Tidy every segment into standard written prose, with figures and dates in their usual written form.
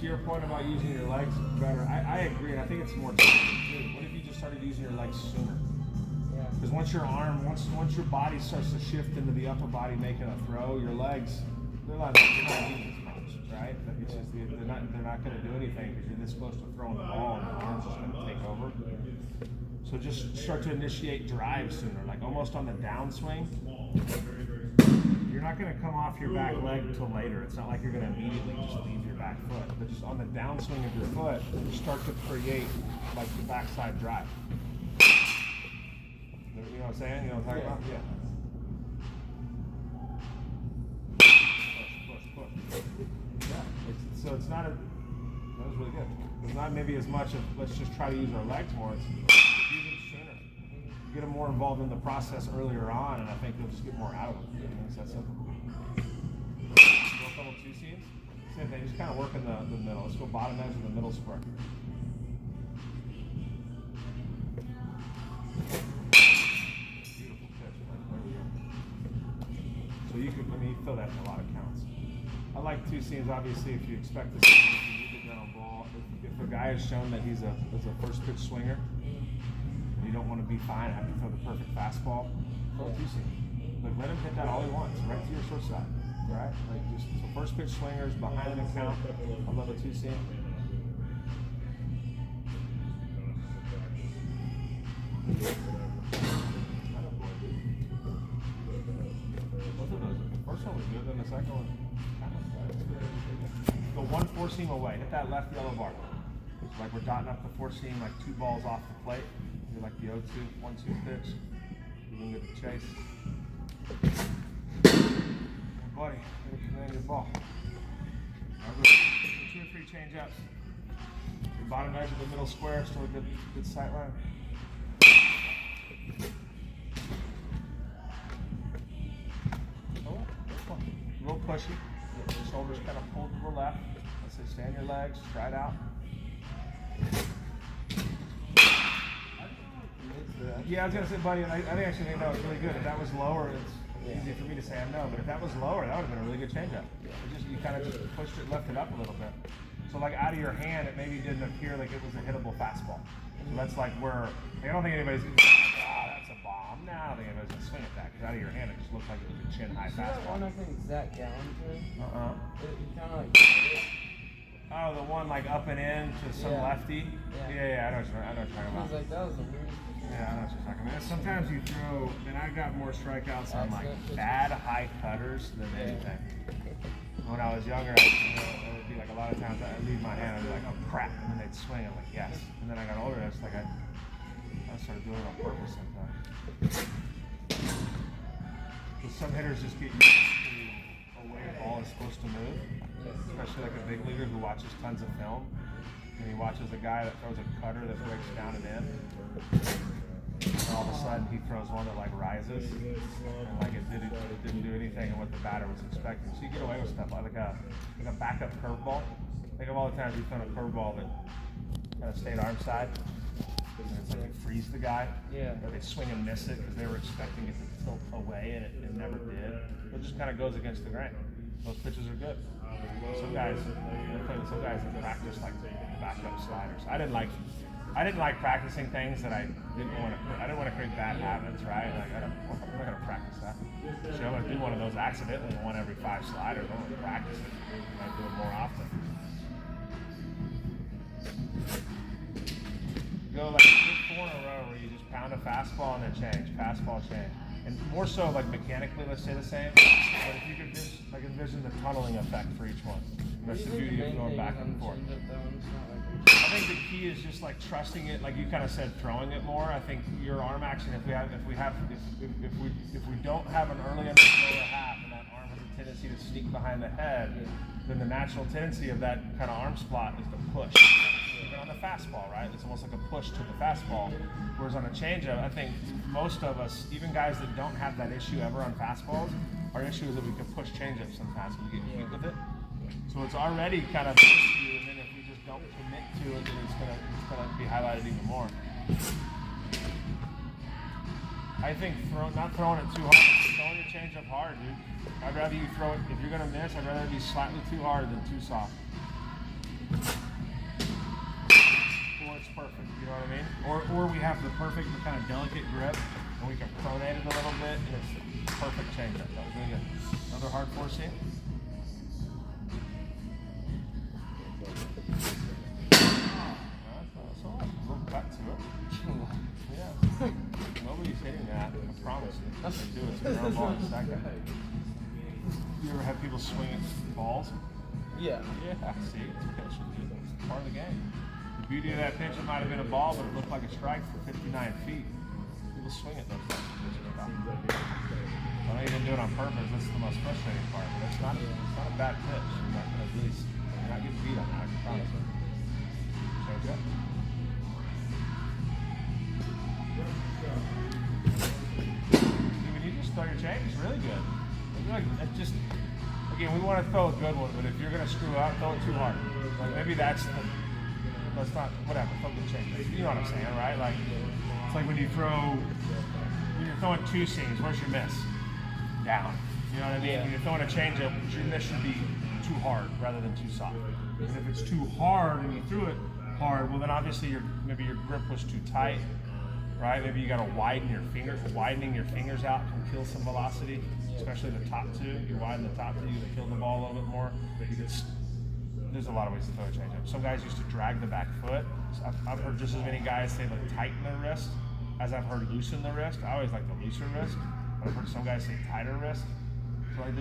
your point about using your legs better, I agree, and I think it's more challenging. What if you just started using your legs sooner? Because once your body starts to shift into the upper body making a throw, your legs, they're not doing as much, right? It's just, they're not going to do anything because you're this close to throwing the ball and the arm's just going to take over. So just start to initiate drive sooner, like almost on the downswing. You're not going to come off your back leg till later. It's not like you're going to immediately just leave your back foot, but just on the downswing of your foot, you start to create like the backside drive. You know what I'm saying? You know what I'm talking about? Yeah. Push. Yeah. So it's not that was really good. It's not maybe as much of let's just try to use our legs more. It's use them sooner. Get them more involved in the process earlier on, and I think they'll just get more out of them. It's that simple. Go a couple two seams. Same thing. Just kind of work in the middle. Let's go bottom edge of the middle square. So you feel that in a lot of counts. I like two seams, obviously, if you expect to see if you need the ground ball. If a guy has shown that he's a first pitch swinger, and you don't want to be fine after you throw the perfect fastball, throw a two seam. Like let him hit that all he wants, right to your short side, right? Like just so first pitch swingers behind an account. I love a two seam. First one was good, then the second one go one four seam away. Hit that left yellow bar. So like we're dotting up the four seam like two balls off the plate. You're like the 0-2, 1-2 pitch. You can get the chase. Hey buddy, you command your ball. Now go 2 or 3 change ups. Your bottom edge of the middle square, still a good sight line. Real pushy. Your shoulders kind of pulled to the left. Let's say stand your legs, stride out. Yeah, I was gonna say, buddy, and I actually think that was really good. If that was lower, it's easy for me to say I know, but if that was lower, that would have been a really good changeup. You kind of just pushed it, left it up a little bit. So like out of your hand, it maybe didn't appear like it was a hittable fastball. So that's like where I don't think anybody's gonna say, that's a bomb. No, I don't think anybody's gonna swing at that because out of your hand, it just looked like it was a chin high fastball. That one I think Zach Gallen did. It kind of like. Oh, the one like up and in to some lefty. Yeah. I know what you're talking about. I was like, that was a weird. Yeah, I know what you're talking about. Sometimes you throw, and I got more strikeouts on like bad high cutters than anything. When I was younger, it would be like a lot of times I'd leave my hand and I'd be like, oh crap, and then they'd swing. I'm like, yes. And then I got older, it's like I started doing it on purpose sometimes. So some hitters just get used to the way a ball is supposed to move, especially like a big leaguer who watches tons of film. And he watches a guy that throws a cutter that breaks down and in. And all of a sudden he throws one that like rises. And like it didn't do anything in what the batter was expecting. So you get away with stuff like a backup curveball. Think of all the times you've thrown a curveball that kind of stayed arm side. And it's like you freeze the guy. Or they swing and miss it because they were expecting it to tilt away and it never did. It just kind of goes against the grain. Those pitches are good. Some guys that practice like backup sliders. I didn't like practicing things that I didn't want to create bad habits, right? Like I'm not gonna practice that. So I do one of those accidentally, one every 5 sliders. I want to practice it. I do it more often. Go like 4 in a row where you just pound a fastball and then change, fastball change. And more so like mechanically, let's say the same. But if you could just like envision the tunneling effect for each one. And that's the beauty of going back and forth. I think the key is just like trusting it, like you kind of said, throwing it more. I think your arm action, if we don't have an early under lower half and that arm has a tendency to sneak behind the head, then the natural tendency of that kind of arm spot is to push. Even on the fastball, right? It's almost like a push to the fastball. Whereas on a changeup, I think most of us, even guys that don't have that issue ever on fastballs, our issue is that we can push changeups sometimes and we get hit with it. So it's already kind of an issue, and then if we just don't commit to it, then it's gonna be highlighted even more. I think not throwing it too hard, throwing your changeup hard, dude. I'd rather you throw it, if you're gonna miss, I'd rather it be slightly too hard than too soft. perfect. You know what I mean? Or we have the perfect, the kind of delicate grip, and we can pronate it a little bit, and it's the perfect changeup. That was really good. Another hard four seam. That's a little cut to it. Yeah. Nobody's hitting that. I promise you. If they do, it's a ground ball in a second. You ever have people swing at balls? Yeah. Yeah. See, it's pitching, dude. It's part of the game. The beauty of that pitch, it might have been a ball, but it looked like a strike for 59 feet. People swing at those things. I know you didn't do it on purpose. That's the most frustrating part. But it's not a bad pitch. You're not going to you're not getting beat on that. I can promise you. Change up. When you just throw your change, it's really good. Again, we want to throw a good one, but if you're going to screw up, throw it too hard. Like maybe let's not, whatever, throw good change. You know what I'm saying, right? Like, it's like when you're throwing two seams, where's your miss? Down. You know what I mean? When you're throwing a changeup, your miss should be too hard rather than too soft. And if it's too hard and you threw it hard, well then obviously maybe your grip was too tight, right? Maybe you got to widen your fingers. Widening your fingers out can kill some velocity, especially the top two. You widen the top two, you can kill the ball a little bit more. There's a lot of ways to throw a changeup. Some guys used to drag the back foot. I've heard just as many guys say like tighten the wrist as I've heard loosen the wrist. I always like the looser wrist, but I've heard some guys say tighter wrist. So like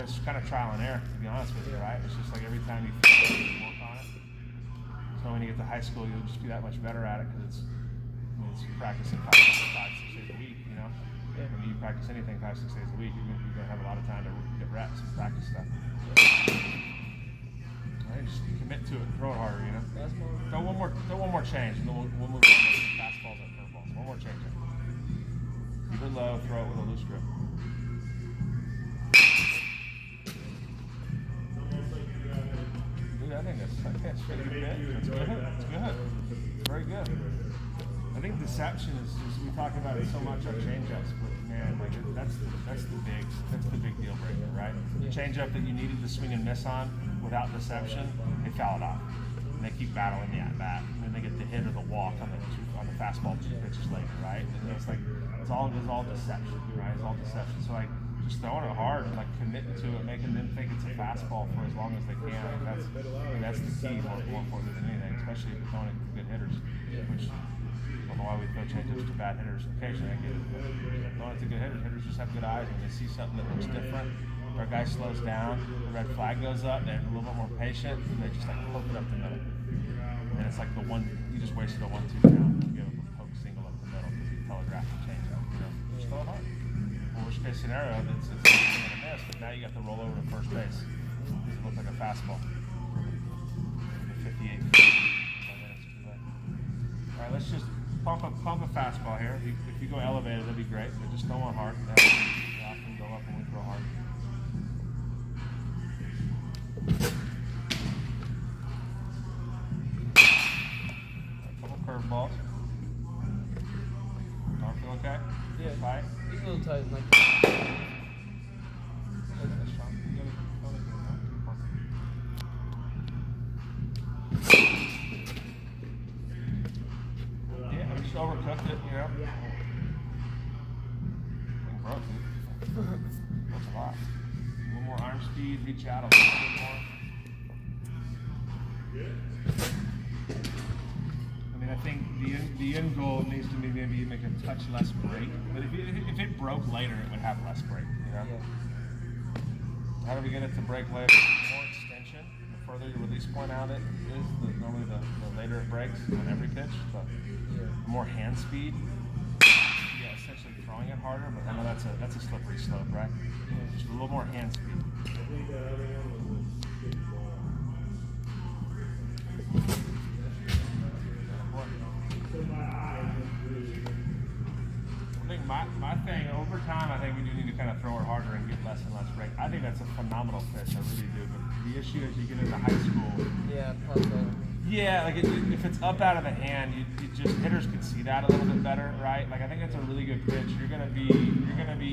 it's kind of trial and error, to be honest with you, right? It's just like every time you work on it. So when you get to high school, you'll just be that much better at it because it's practicing 5, 6 days a week, you know? Yeah. When you practice anything 5, 6 days a week, you're going to have a lot of time to get reps and practice stuff. Right, just commit to it, throw it harder, you know? Throw one more change, and then we'll move on to fastballs and curveballs. One more change. Keep it low, throw it with a loose grip. Dude, I think that's pretty good. That's good. That's good. Very good. I think deception is just, we talk about it so much on changeups, but man, like that's the big deal breaker, right? The changeup that you needed to swing and miss on without deception, they foul it off. And they keep battling the at bat, and then they get the hit or the walk on the fastball 2 pitches later, right? And it's like it's all deception, right? It's all deception. So like just throwing it hard and like committing to it, making them think it's a fastball for as long as they can. That's the key, more important than anything, especially if you're throwing it to good hitters, which I don't know why we throw changeups to bad hitters occasionally. I get it, but throwing it to good hitters just have good eyes when they see something that looks different. Our guy slows down, the red flag goes up, they're a little bit more patient, and they just like poke it up the middle. And it's like you just wasted a 1-2 count and give a poke single up the middle because you telegraphed the changeup. You know, just throw it hard. Worst case scenario, it's a miss, but now you got to roll over to first base. It looks like a fastball. 58 feet. All right, let's just pump a fastball here. If you go elevated, that'd be great, but just throw one hard. We often go up when we throw hard. A couple curveballs. Arm feel okay? Yeah. Tight? He's a little tight. Like just overcooked it, you know? Broke it. That's a lot. A little more arm speed, reach out a little bit more. I mean, I think the end goal needs to be maybe make a touch less break. But if it broke later, it would have less break, you know? Yeah. How do we get it to break later? More extension. The further your release point out it is, normally the later it breaks on every pitch. But more hand speed. Yeah, essentially throwing it harder, but I know that's a slippery slope, right? Just a little more hand speed. I think my thing over time, I think we do need to kind of throw it harder and get less and less break. I think that's a phenomenal pitch, I really do. But the issue is you get into high school. Yeah, like if it's up out of the hand, you just hitters can see that a little bit better, right? Like I think it's a really good pitch. You're gonna be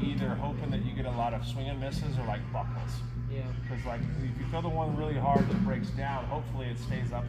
either hoping that you get a lot of swing and misses or like buckles. Yeah. Because like if you throw the one really hard that breaks down, hopefully it stays up.